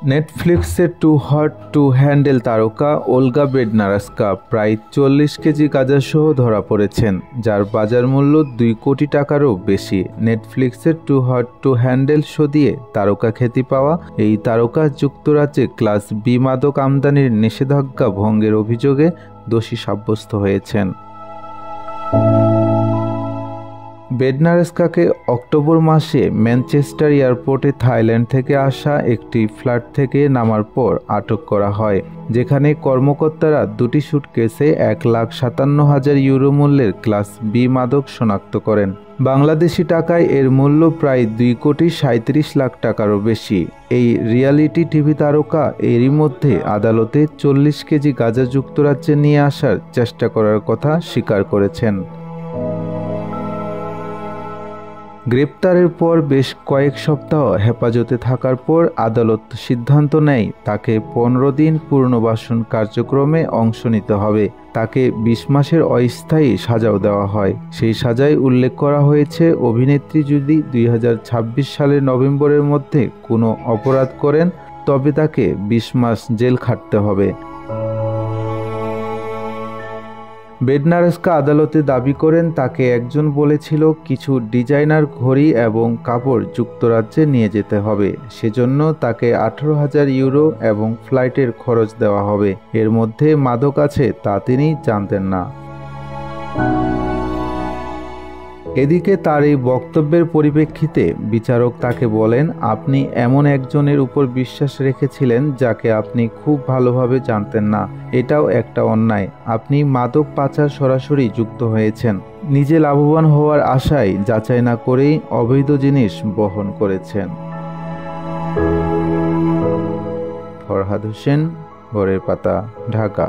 নেটফ্লিক্সের too hot to handle তারকা Olga বেডনারস্কা প্রায় 40 KG গাঁজাসহ ধরা পড়েছেন, যার বাজার মূল্য 2 কোটি টাকারও বেশি। নেটফ্লিক্সের too hot to handle show দিয়ে তারকা খ্যাতি পাওয়া এই তারকা যুক্তরাজ্যে ক্লাস বি মাদক আমদানির নিষেধাজ্ঞা ভঙ্গের অভিযোগে দোষী সাব্যস্ত হয়েছেন। বেডনারস্কাকে অক্টোবর মাসে ম্যানচেস্টার এয়ারপোর্টে থাইল্যান্ড থেকে আসা একটি ফ্লাইট থেকে নামার পর আটক করা হয়, যেখানে কর্মকর্তারা দুটি সুটকেসে 1,57,000 ইউরো মূল্যের ক্লাস বি মাদক শনাক্ত করেন। বাংলাদেশি টাকায় এর মূল্য প্রায় 2 কোটি 37 লাখ টাকারও বেশি। এই রিয়ালিটি টিভি তারকা এরই মধ্যে আদালতে 40 কেজি গাঁজা যুক্তরাজ্যে নিয়ে আসার চেষ্টা করার কথা স্বীকার করেছেন। গ্রেপ্তারের পর বেশ কয়েক সপ্তাহ হেফাজতে থাকার পর আদালত সিদ্ধান্ত নেয় তাকে 15 দিন পুনর্বাসন কার্যক্রমে অংশ নিতে হবে। তাকে 20 মাসের অস্থায়ী সাজাও দেওয়া হয়। সেই সাজায় উল্লেখ করা হয়েছে, অভিনেত্রী যদি 2026 সালের নভেম্বরের মধ্যে কোনো অপরাধ করেন তবে তাকে 20 মাস জেল খাটতে হবে। বেডনারস্কা আদালতে দাবি করেন তাকে একজন বলেছিল কিছু ডিজাইনার ঘড়ি এবং কাপড় যুক্তরাজ্যে নিয়ে যেতে হবে, সেজন্য তাকে 18,000 ইউরো এবং ফ্লাইটের খরচ দেওয়া হবে। এর মধ্যে মাদক আছে তা তিনি জানতেন না। এদিকে তার এই বক্তব্যের পরিপ্রেক্ষিতে বিচারক তাকে বলেন, আপনি এমন একজনের উপর বিশ্বাস রেখেছিলেন যাকে আপনি খুব ভালোভাবে জানতেন না। এটাও একটা অন্যায়। আপনি মাদক পাচার সরাসরি যুক্ত হয়েছেন। নিজে লাভবান হওয়ার আশায় যাচাই না করেই অবৈধ জিনিস বহন করেছেন। ফরহাদ হোসেন, ভোরের পাতা, ঢাকা।